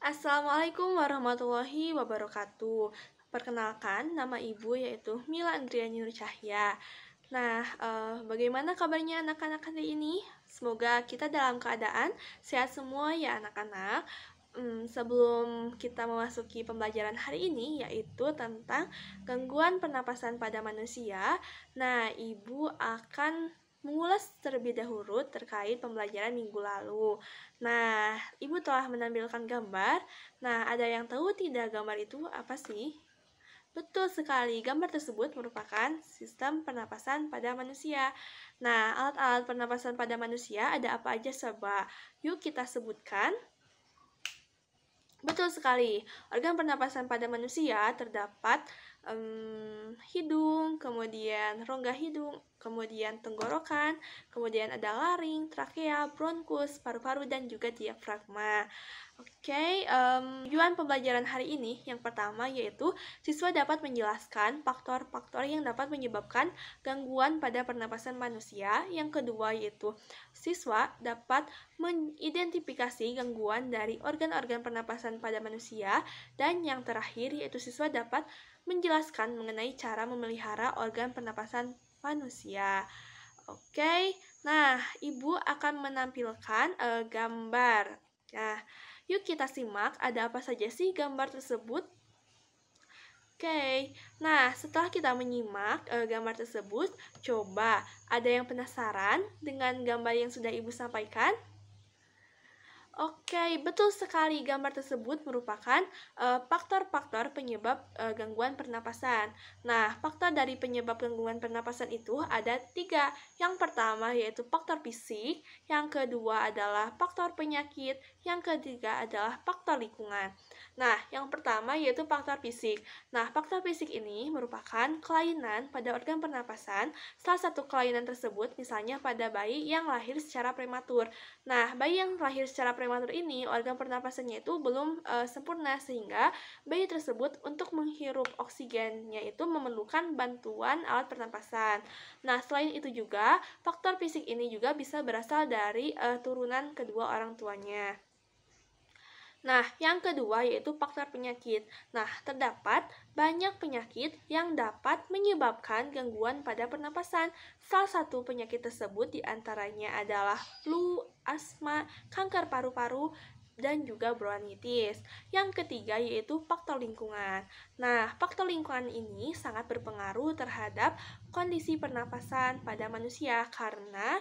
Assalamualaikum warahmatullahi wabarakatuh. Perkenalkan, nama ibu yaitu Mila Andriani Nur Cahya. Bagaimana kabarnya anak-anak hari ini? Semoga kita dalam keadaan sehat semua ya anak-anak. Sebelum kita memasuki pembelajaran hari ini, yaitu tentang gangguan pernapasan pada manusia, ibu akan mengulas terlebih dahulu terkait pembelajaran minggu lalu. Ibu telah menampilkan gambar. Ada yang tahu tidak gambar itu apa sih? Betul sekali, gambar tersebut merupakan sistem pernapasan pada manusia. Alat-alat pernapasan pada manusia ada apa aja coba? Yuk kita sebutkan. Betul sekali, organ pernapasan pada manusia terdapat hidung, kemudian rongga hidung, kemudian tenggorokan, kemudian ada laring, trakea, bronkus, paru-paru, dan juga diafragma. Tujuan pembelajaran hari ini yang pertama yaitu siswa dapat menjelaskan faktor-faktor yang dapat menyebabkan gangguan pada pernapasan manusia. Yang kedua yaitu siswa dapat mengidentifikasi gangguan dari organ-organ pernapasan pada manusia. Dan yang terakhir yaitu siswa dapat menjelaskan mengenai cara memelihara organ pernapasan manusia. Ibu akan menampilkan gambar. Yuk kita simak ada apa saja sih gambar tersebut. Setelah kita menyimak gambar tersebut, coba ada yang penasaran dengan gambar yang sudah ibu sampaikan? Betul sekali, gambar tersebut merupakan faktor-faktor penyebab gangguan pernapasan. Faktor dari penyebab gangguan pernapasan itu ada 3. Yang pertama yaitu faktor fisik, yang kedua adalah faktor penyakit, yang ketiga adalah faktor lingkungan. Yang pertama yaitu faktor fisik. Faktor fisik ini merupakan kelainan pada organ pernapasan. Salah satu kelainan tersebut misalnya pada bayi yang lahir secara prematur. Bayi yang lahir secara prematur ini organ pernapasannya itu belum sempurna sehingga bayi tersebut untuk menghirup oksigennya itu memerlukan bantuan alat pernapasan. Selain itu juga faktor fisik ini juga bisa berasal dari turunan kedua orang tuanya. Yang kedua yaitu faktor penyakit. Terdapat banyak penyakit yang dapat menyebabkan gangguan pada pernapasan. Salah satu penyakit tersebut diantaranya adalah flu, asma, kanker paru-paru, dan juga bronkitis. Yang ketiga yaitu faktor lingkungan. Faktor lingkungan ini sangat berpengaruh terhadap kondisi pernapasan pada manusia karena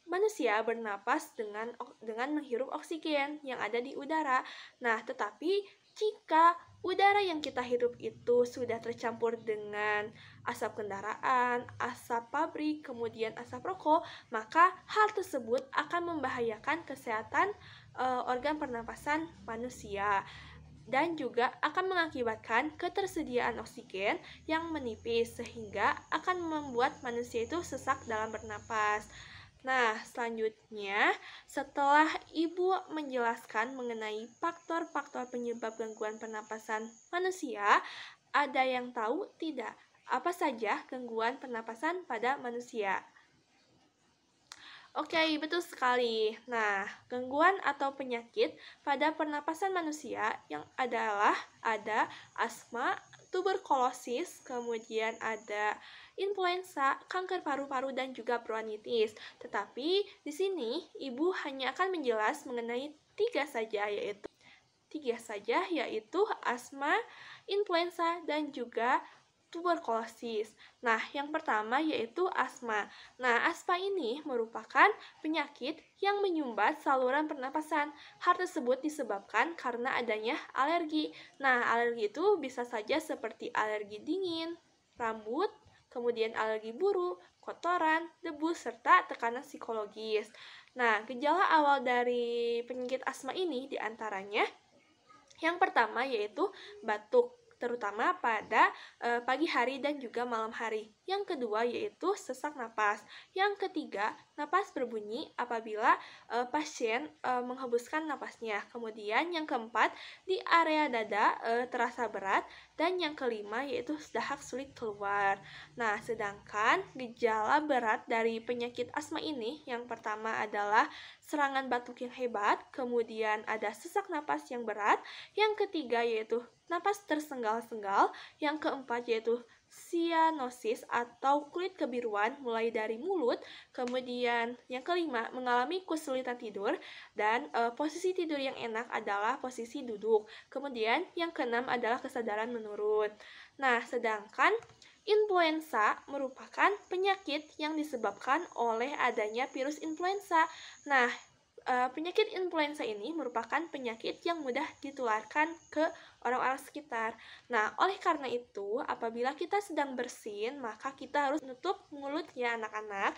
manusia bernapas dengan menghirup oksigen yang ada di udara. Tetapi jika udara yang kita hirup itu sudah tercampur dengan asap kendaraan, asap pabrik, kemudian asap rokok, maka hal tersebut akan membahayakan kesehatan organ pernapasan manusia dan juga akan mengakibatkan ketersediaan oksigen yang menipis sehingga akan membuat manusia itu sesak dalam bernapas. Selanjutnya, setelah ibu menjelaskan mengenai faktor-faktor penyebab gangguan pernapasan manusia, ada yang tahu tidak apa saja gangguan pernapasan pada manusia? Betul sekali. Gangguan atau penyakit pada pernapasan manusia yang ada asma, tuberkulosis, kemudian ada influenza, kanker paru-paru, dan juga bronkitis. Tetapi di sini ibu hanya akan menjelaskan mengenai 3 saja yaitu asma, influenza, dan juga tuberkulosis. Yang pertama yaitu asma. Asma ini merupakan penyakit yang menyumbat saluran pernapasan. Hal tersebut disebabkan karena adanya alergi. Alergi itu bisa saja seperti alergi dingin, rambut, kemudian alergi buru, kotoran, debu, serta tekanan psikologis. Gejala awal dari penyakit asma ini diantaranya yang pertama yaitu batuk, terutama pada pagi hari dan juga malam hari. Yang kedua yaitu sesak napas. Yang ketiga, napas berbunyi apabila pasien menghembuskan napasnya. Kemudian yang keempat, di area dada terasa berat. Dan yang kelima yaitu dahak sulit keluar. Nah, sedangkan gejala berat dari penyakit asma ini yang pertama adalah serangan batuk yang hebat, kemudian ada sesak napas yang berat, yang ketiga yaitu napas tersenggal-senggal, yang keempat yaitu sianosis atau kulit kebiruan mulai dari mulut, kemudian yang kelima mengalami kesulitan tidur, dan posisi tidur yang enak adalah posisi duduk. Kemudian yang keenam adalah kesadaran menurun. Nah, sedangkan influenza merupakan penyakit yang disebabkan oleh adanya virus influenza. Nah, penyakit influenza ini merupakan penyakit yang mudah ditularkan ke orang-orang sekitar. Nah, oleh karena itu, apabila kita sedang bersin, maka kita harus menutup mulutnya anak-anak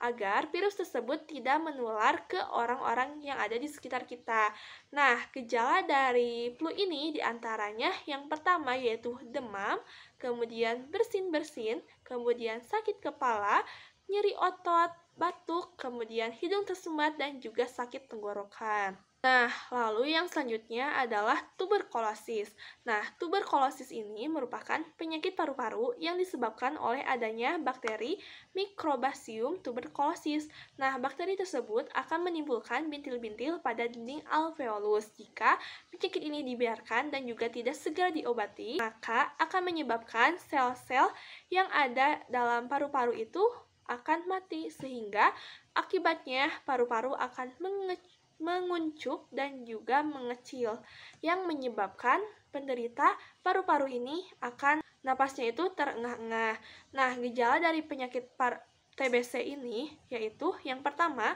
agar virus tersebut tidak menular ke orang-orang yang ada di sekitar kita. Nah, gejala dari flu ini diantaranya yang pertama yaitu demam, kemudian bersin-bersin, kemudian sakit kepala, nyeri otot, batuk, kemudian hidung tersumbat, dan juga sakit tenggorokan. Nah, lalu yang selanjutnya adalah tuberkulosis. Nah, tuberkulosis ini merupakan penyakit paru-paru yang disebabkan oleh adanya bakteri Microbacterium tuberculosis. Nah, bakteri tersebut akan menimbulkan bintil-bintil pada dinding alveolus. Jika penyakit ini dibiarkan dan juga tidak segera diobati, maka akan menyebabkan sel-sel yang ada dalam paru-paru itu akan mati, sehingga akibatnya paru-paru akan menguncup dan juga mengecil, yang menyebabkan penderita paru-paru ini akan napasnya itu terengah-engah. Nah, gejala dari penyakit TBC ini yaitu yang pertama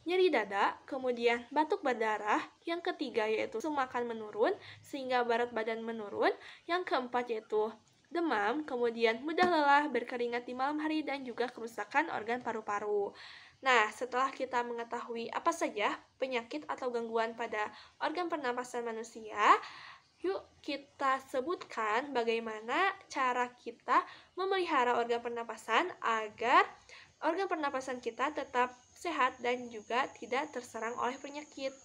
nyeri dada, kemudian batuk berdarah, yang ketiga yaitu nafsu makan menurun sehingga berat badan menurun, yang keempat yaitu demam, kemudian mudah lelah, berkeringat di malam hari, dan juga kerusakan organ paru-paru. Nah, setelah kita mengetahui apa saja penyakit atau gangguan pada organ pernapasan manusia, yuk kita sebutkan bagaimana cara kita memelihara organ pernapasan agar organ pernapasan kita tetap sehat dan juga tidak terserang oleh penyakit.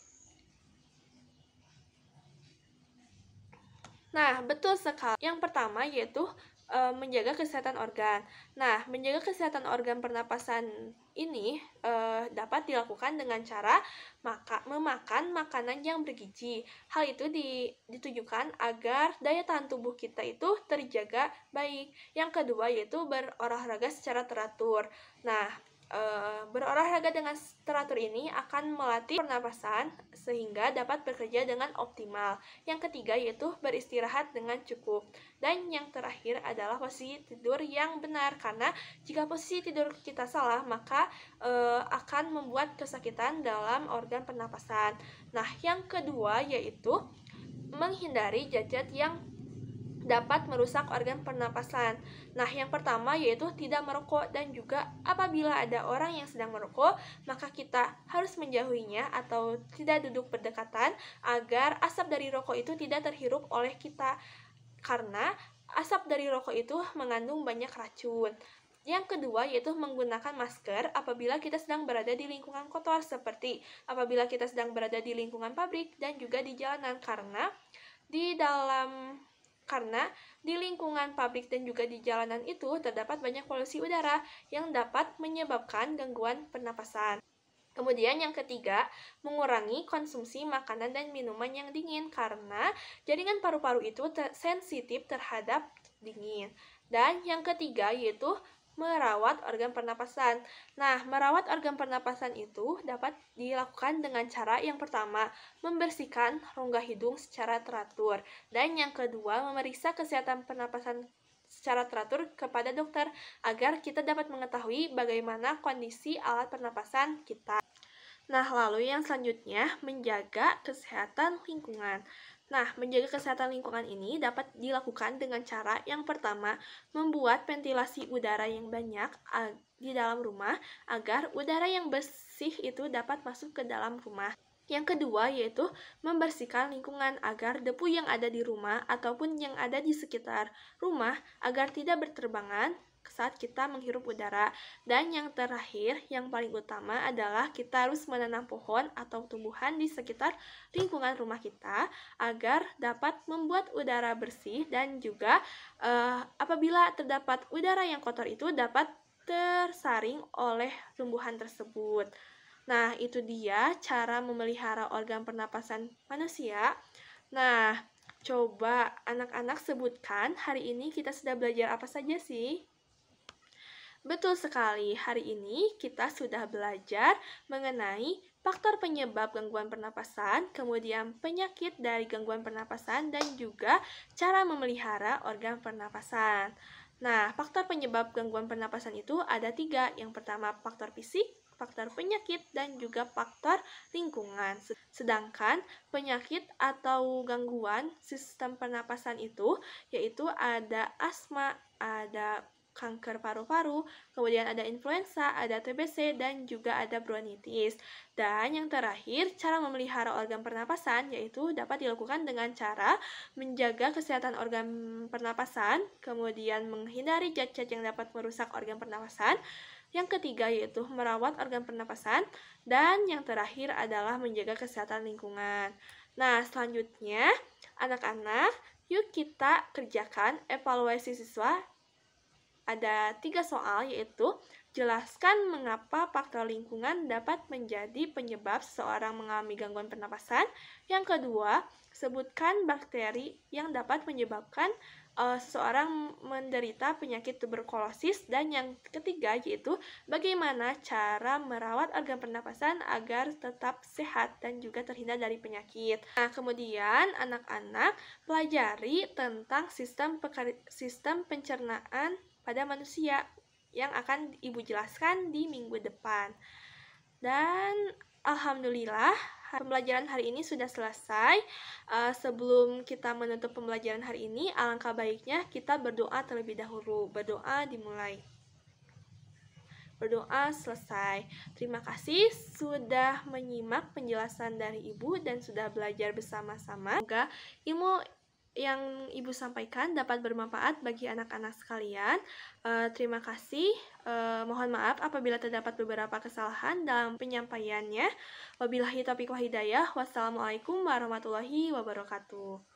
Nah, betul sekali. Yang pertama yaitu menjaga kesehatan organ. Nah, menjaga kesehatan organ pernapasan ini dapat dilakukan dengan cara memakan makanan yang bergizi. Hal itu ditujukan agar daya tahan tubuh kita itu terjaga baik. Yang kedua yaitu berolahraga secara teratur. Nah, berolahraga dengan teratur ini akan melatih pernapasan sehingga dapat bekerja dengan optimal. Yang ketiga yaitu beristirahat dengan cukup. Dan yang terakhir adalah posisi tidur yang benar, karena jika posisi tidur kita salah maka akan membuat kesakitan dalam organ pernapasan. Nah, yang kedua yaitu menghindari zat-zat yang dapat merusak organ pernapasan. Nah, yang pertama yaitu tidak merokok, dan juga apabila ada orang yang sedang merokok, maka kita harus menjauhinya atau tidak duduk berdekatan agar asap dari rokok itu tidak terhirup oleh kita, karena asap dari rokok itu mengandung banyak racun. Yang kedua yaitu menggunakan masker apabila kita sedang berada di lingkungan kotor, seperti apabila kita sedang berada di lingkungan pabrik dan juga di jalanan, karena di lingkungan pabrik dan juga di jalanan itu terdapat banyak polusi udara yang dapat menyebabkan gangguan pernapasan. Kemudian yang ketiga, mengurangi konsumsi makanan dan minuman yang dingin, karena jaringan paru-paru itu sensitif terhadap dingin. Dan yang ketiga yaitu merawat organ pernapasan. Nah, merawat organ pernapasan itu dapat dilakukan dengan cara yang pertama, membersihkan rongga hidung secara teratur. Dan yang kedua, memeriksa kesehatan pernapasan secara teratur kepada dokter agar kita dapat mengetahui bagaimana kondisi alat pernapasan kita. Nah, lalu yang selanjutnya, menjaga kesehatan lingkungan. Nah, menjaga kesehatan lingkungan ini dapat dilakukan dengan cara yang pertama, membuat ventilasi udara yang banyak di dalam rumah agar udara yang bersih itu dapat masuk ke dalam rumah. Yang kedua yaitu membersihkan lingkungan agar debu yang ada di rumah ataupun yang ada di sekitar rumah agar tidak berterbangan saat kita menghirup udara. Dan yang terakhir, yang paling utama adalah kita harus menanam pohon atau tumbuhan di sekitar lingkungan rumah kita agar dapat membuat udara bersih dan juga apabila terdapat udara yang kotor itu dapat tersaring oleh tumbuhan tersebut. Nah, itu dia cara memelihara organ pernapasan manusia. Nah, coba anak-anak sebutkan hari ini kita sudah belajar apa saja sih? Betul sekali, hari ini kita sudah belajar mengenai faktor penyebab gangguan pernapasan, kemudian penyakit dari gangguan pernapasan, dan juga cara memelihara organ pernapasan. Nah, faktor penyebab gangguan pernapasan itu ada 3. Yang pertama, faktor fisik, faktor penyakit, dan juga faktor lingkungan. Sedangkan penyakit atau gangguan sistem pernapasan itu yaitu ada asma, ada kanker paru-paru, kemudian ada influenza, ada TBC, dan juga ada bronkitis. Dan yang terakhir, cara memelihara organ pernapasan yaitu dapat dilakukan dengan cara menjaga kesehatan organ pernapasan, kemudian menghindari zat-zat yang dapat merusak organ pernapasan. Yang ketiga yaitu merawat organ pernapasan, dan yang terakhir adalah menjaga kesehatan lingkungan. Nah, selanjutnya anak-anak, yuk kita kerjakan evaluasi siswa. Ada 3 soal yaitu jelaskan mengapa faktor lingkungan dapat menjadi penyebab seseorang mengalami gangguan pernapasan. Yang kedua, sebutkan bakteri yang dapat menyebabkan seseorang menderita penyakit tuberkulosis. Dan yang ketiga yaitu bagaimana cara merawat organ pernapasan agar tetap sehat dan juga terhindar dari penyakit. Nah, kemudian anak-anak pelajari tentang sistem pencernaan pada manusia yang akan Ibu jelaskan di minggu depan. Dan alhamdulillah pembelajaran hari ini sudah selesai. Sebelum kita menutup pembelajaran hari ini, alangkah baiknya kita berdoa terlebih dahulu. Berdoa dimulai. Berdoa selesai. Terima kasih sudah menyimak penjelasan dari Ibu dan sudah belajar bersama-sama. Semoga ilmu yang Ibu sampaikan dapat bermanfaat bagi anak-anak sekalian. Terima kasih. Mohon maaf apabila terdapat beberapa kesalahan dalam penyampaiannya. Wabillahi taufiq wal hidayah. Wassalamualaikum warahmatullahi wabarakatuh.